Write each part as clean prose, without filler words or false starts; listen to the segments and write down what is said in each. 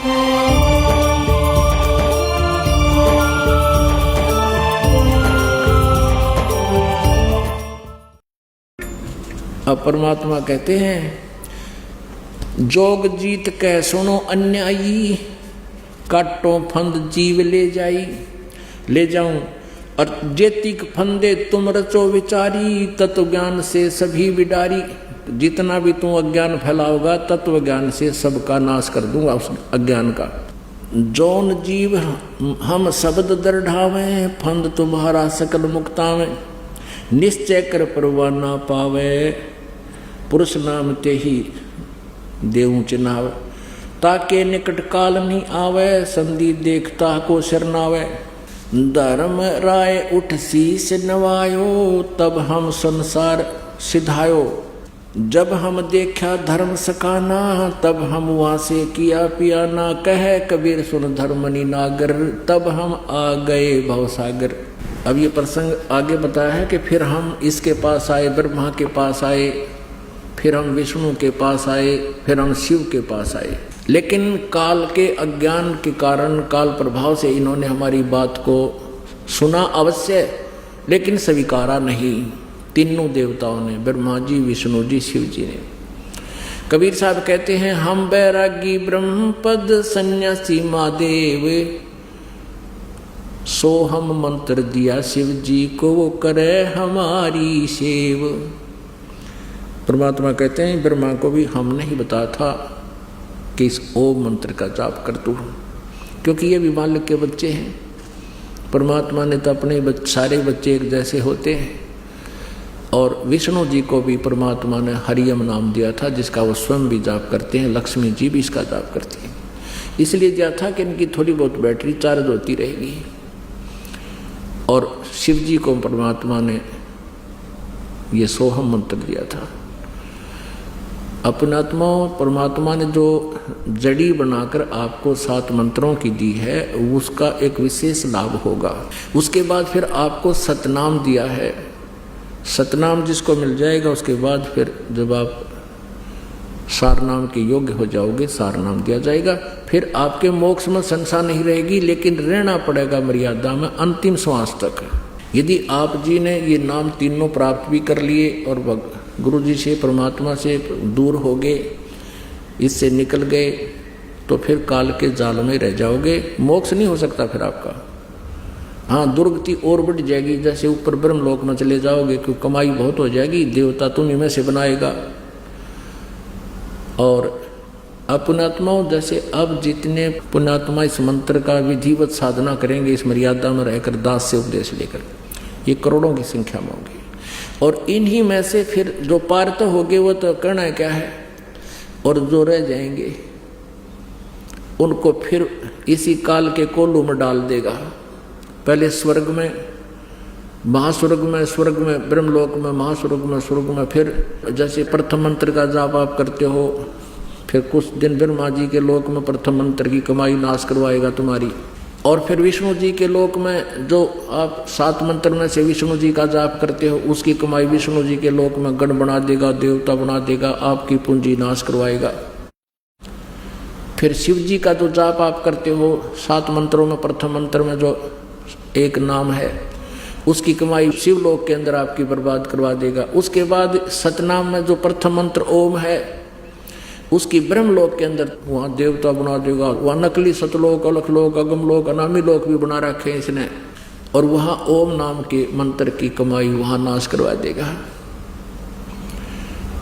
अब परमात्मा कहते हैं, जोग जीत कह सुनो अन्यायी, काटो फंद जीव ले जाऊं, और जेतिक फंदे तुम रचो विचारी, तत्व ज्ञान से सभी बिडारी। जितना भी तुम अज्ञान फैलाओगा तत्व ज्ञान से सबका नाश कर दूंगा उस अज्ञान का। जौन जीव हम शब्द दृढ़ावे, फंद तुम्हारा सकल मुक्तावे, निश्चय कर परवा ना पावे, पुरुष नाम ते ही देऊं चिन्हावे, ताके निकट काल नहीं आवे, संधि देखता को शरणावे। धर्म राय उठ शीस नवायो, तब हम संसार सिधायो, जब हम देखा धर्म सकाना, तब हम वहाँ से किया पियाना। कहे कबीर सुन धर्मनि नागर, तब हम आ गए भवसागर। अब ये प्रसंग आगे बताया है कि फिर हम इसके पास आए, ब्रह्मा के पास आए, फिर हम विष्णु के पास आए, फिर हम शिव के पास आए। लेकिन काल के अज्ञान के कारण, काल प्रभाव से इन्होंने हमारी बात को सुना अवश्य, लेकिन स्वीकारा नहीं। तीनों देवताओं ने, ब्रह्मा जी, विष्णु जी, शिव जी ने। कबीर साहब कहते हैं, हम बैरागी ब्रह्मपद सन्यासी महादेव, सो हम मंत्र दिया शिव जी को, वो करे हमारी सेव। परमात्मा कहते हैं, ब्रह्मा को भी हमने ही बताया था कि इस ओम मंत्र का जाप कर तू, क्योंकि ये भी मालिक के बच्चे हैं। परमात्मा ने तो अपने सारे बच्चे एक जैसे होते हैं। और विष्णु जी को भी परमात्मा ने हरियम नाम दिया था, जिसका वो स्वयं भी जाप करते हैं। लक्ष्मी जी भी इसका जाप करती हैं। इसलिए दिया था कि इनकी थोड़ी बहुत बैटरी चार्ज होती रहेगी। और शिव जी को परमात्मा ने ये सोहम मंत्र दिया था। अपनात्मा परमात्मा ने जो जड़ी बनाकर आपको 7 मंत्रों की दी है, उसका एक विशेष लाभ होगा। उसके बाद फिर आपको सतनाम दिया है। सतनाम जिसको मिल जाएगा, उसके बाद फिर जब आप सारनाम के योग्य हो जाओगे, सारनाम दिया जाएगा। फिर आपके मोक्ष में संशय नहीं रहेगी, लेकिन रहना पड़ेगा मर्यादा में अंतिम श्वास तक। यदि आप जी ने ये नाम तीनों प्राप्त भी कर लिए और गुरु जी से, परमात्मा से दूर हो गए, इससे निकल गए, तो फिर काल के जाल में रह जाओगे। मोक्ष नहीं हो सकता फिर आपका। हाँ, दुर्गति और बढ़ जाएगी। जैसे ऊपर ब्रह्मलोक में चले जाओगे, क्योंकि कमाई बहुत हो जाएगी, देवता तुम्हीं में से बनाएगा। और अपनात्माओं, जैसे अब जितने पुण्यात्मा इस मंत्र का विधिवत साधना करेंगे, इस मर्यादा में रहकर दास से उपदेश लेकर, ये करोड़ों की संख्या में होगी। और इन्हीं में से फिर जो पार तो होंगे, वो तो करना क्या है, और जो रह जाएंगे उनको फिर इसी काल के कोलू में डाल देगा। पहले स्वर्ग में, महास्वर्ग में, स्वर्ग में, ब्रह्मलोक में, महास्वर्ग में, स्वर्ग में। फिर जैसे प्रथम मंत्र का जाप आप करते हो, फिर कुछ दिन ब्रह्मा जी के लोक में प्रथम मंत्र की कमाई नाश करवाएगा तुम्हारी। और फिर विष्णु जी के लोक में जो आप 7 मंत्र में से विष्णु जी का जाप करते हो, उसकी कमाई विष्णु जी के लोक में गण बना देगा, देवता बना देगा, आपकी पूंजी नाश करवाएगा। फिर शिव जी का जो जाप आप करते हो 7 मंत्रों में, प्रथम मंत्र में जो एक नाम है, उसकी कमाई शिवलोक के अंदर आपकी बर्बाद करवा देगा। उसके बाद सतनाम में जो प्रथम मंत्र ओम है, उसकी ब्रह्मलोक के अंदर वहाँ देवता बना देगा। वहाँ नकली सतलोक, अलखलोक, अगमलोक, अनामी लोक भी बना रखे हैं इसने, और वहाँ ओम नाम के मंत्र की कमाई वहाँ नाश करवा देगा।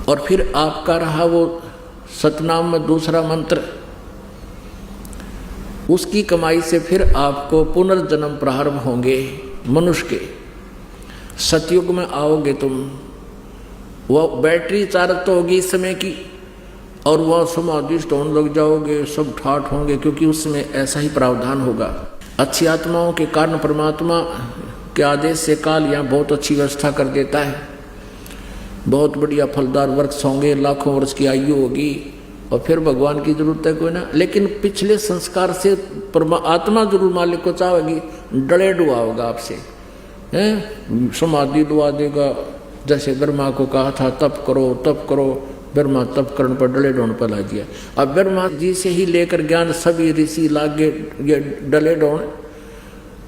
और फिर आपका रहा वो सतनाम में दूसरा मंत्र, उसकी कमाई से फिर आपको पुनर्जन्म प्रारंभ होंगे मनुष्य के। सतयुग में आओगे तुम, वो बैटरी चार्ज तो होगी इस समय की, और वह समाधिष्ट होने लग जाओगे, सब ठाठ होंगे, क्योंकि उसमें ऐसा ही प्रावधान होगा। अच्छी आत्माओं के कारण परमात्मा के आदेश से काल यहाँ बहुत अच्छी व्यवस्था कर देता है। बहुत बढ़िया फलदार वृक्ष होंगे, लाखों वर्ष की आयु होगी, और फिर भगवान की जरूरत है कोई ना। लेकिन पिछले संस्कार से आत्मा जरूर मालिक को चाहेगी, डले डुआ होगा आपसे, समाधि डुआ देगा। जैसे ब्रह्मा को कहा था तप करो तप करो, ब्रह्मा तप करण पर डले डोन पर ला दिया। अब ब्रह्मा जी से ही लेकर ज्ञान सभी ऋषि लागे, ये डले डोन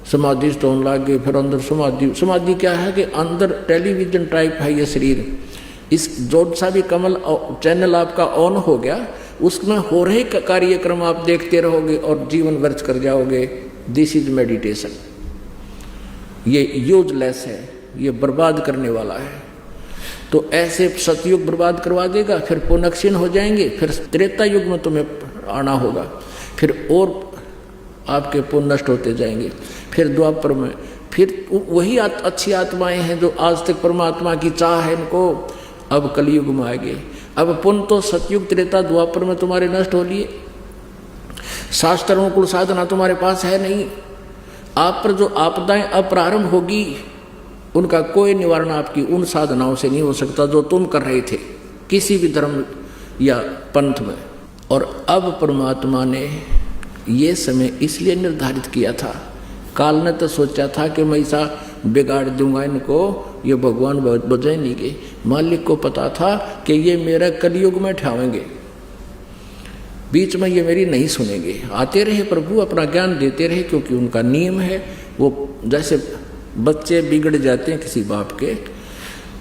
समाधि स्टोन लागे, फिर अंदर समाधि। समाधि क्या है कि अंदर टेलीविजन टाइप है ये शरीर। इस जो सा भी कमल चैनल आपका ऑन हो गया, उसमें हो रहे कार्यक्रम आप देखते रहोगे और जीवन व्यर्थ कर जाओगे। This is meditation. ये यूजलेस है, ये बर्बाद करने वाला है। तो ऐसे सतयुग बर्बाद करवा देगा, फिर पुनक्षीण हो जाएंगे, फिर त्रेता युग में तुम्हें आना होगा, फिर और आपके पुण्य नष्ट होते जाएंगे। फिर द्वापर में फिर वही अच्छी आत्माएं हैं जो आज तक परमात्मा की चाह है इनको, अब कलयुग में आएंगे। अब पुण्य तो सतयुग त्रेता द्वापर में तुम्हारे नष्ट हो लिए। शास्त्र अनुकूल साधना तुम्हारे पास है नहीं। आप पर जो आपदाएं अब प्रारंभ होगी, उनका कोई निवारण आपकी उन साधनाओं से नहीं हो सकता जो तुम कर रहे थे किसी भी धर्म या पंथ में। और अब परमात्मा ने ये समय इसलिए निर्धारित किया था। काल ने तो सोचा था कि मैं ऐसा बिगाड़ दूंगा इनको, ये भगवान बजाय नहीं गए। मालिक को पता था कि ये मेरा कलयुग में ठहावेंगे, बीच में ये मेरी नहीं सुनेंगे। आते रहे प्रभु, अपना ज्ञान देते रहे, क्योंकि उनका नियम है। वो जैसे बच्चे बिगड़ जाते हैं किसी बाप के,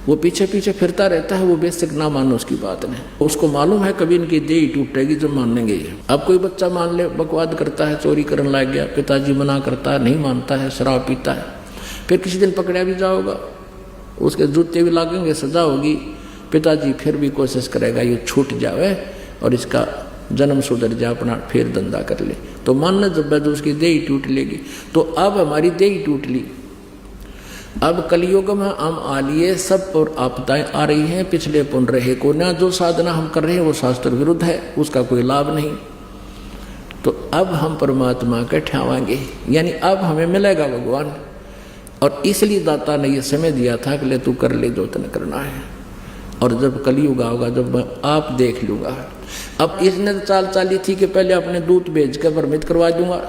वो पीछे पीछे फिरता रहता है, वो बेशक ना मानो उसकी बात नहीं। उसको मालूम है कभी इनकी देह टूटेगी जब मानेंगे। अब कोई बच्चा मान ले बकवाद करता है, चोरी करने लग गया, पिताजी मना करता है, नहीं मानता है, शराब पीता है, फिर किसी दिन पकड़ा भी जाओगा, उसके जूते भी लागेंगे, सजा होगी, पिताजी फिर भी कोशिश करेगा ये छूट जावे और इसका जन्म सुधर जाए, अपना फिर धंधा कर ले। तो मानना जब उसकी देह टूट लेगी। तो अब हमारी देह टूट ली। अब कलयुग में हम आ लिए, सब पर आपदाएं आ रही हैं। पिछले पुण्य रहे को ना, जो साधना हम कर रहे हैं वो शास्त्र विरुद्ध है, उसका कोई लाभ नहीं। तो अब हम परमात्मा के ठहराएंगे, यानी अब हमें मिलेगा भगवान। और इसलिए दाता ने ये समय दिया था कि ले तू कर ले जो तने करना है। और जब कलयुग आओगा, जब मैं आप देख लूँगा। अब इसने चाल चाली थी कि पहले अपने दूत भेज कर भ्रमित करवा दूंगा।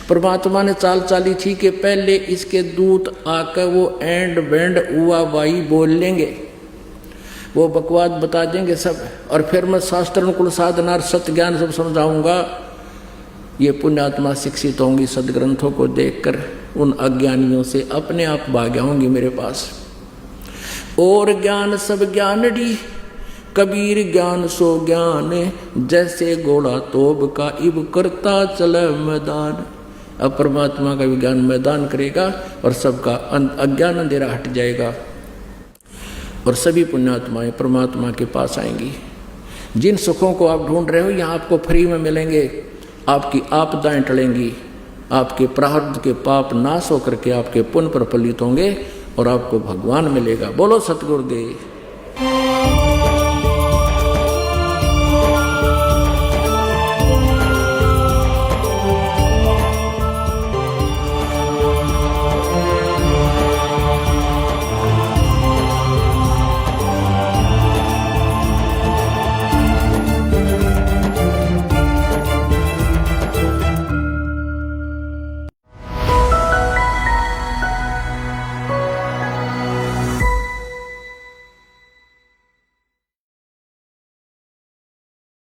परमात्मा ने चाल चाली थी कि पहले इसके दूत आकर वो एंड बैंड हुआ वाई बोल लेंगे, वो बकवाद बता देंगे सब, और फिर मैं शास्त्र अनुकूल साधना सत्य ज्ञान सब समझाऊंगा। ये पुण्यात्मा शिक्षित होंगी, सदग्रंथों को देखकर उन अज्ञानियों से अपने आप भाग आऊंगी मेरे पास। और ज्ञान सब ज्ञानड़ी, कबीर ज्ञान सो ज्ञान, जैसे घोड़ा तोब का इब करता चले मैदान। अब परमात्मा का विज्ञान मैदान करेगा और सबका अज्ञान अंधेरा हट जाएगा और सभी पुण्यात्माएं परमात्मा के पास आएंगी। जिन सुखों को आप ढूंढ रहे हो यहाँ आपको फ्री में मिलेंगे। आपकी आपदाएं टलेंगी, आपके प्रारब्ध के पाप नाश होकर के आपके पुण्य प्रफलित होंगे और आपको भगवान मिलेगा। बोलो सतगुरुदेव।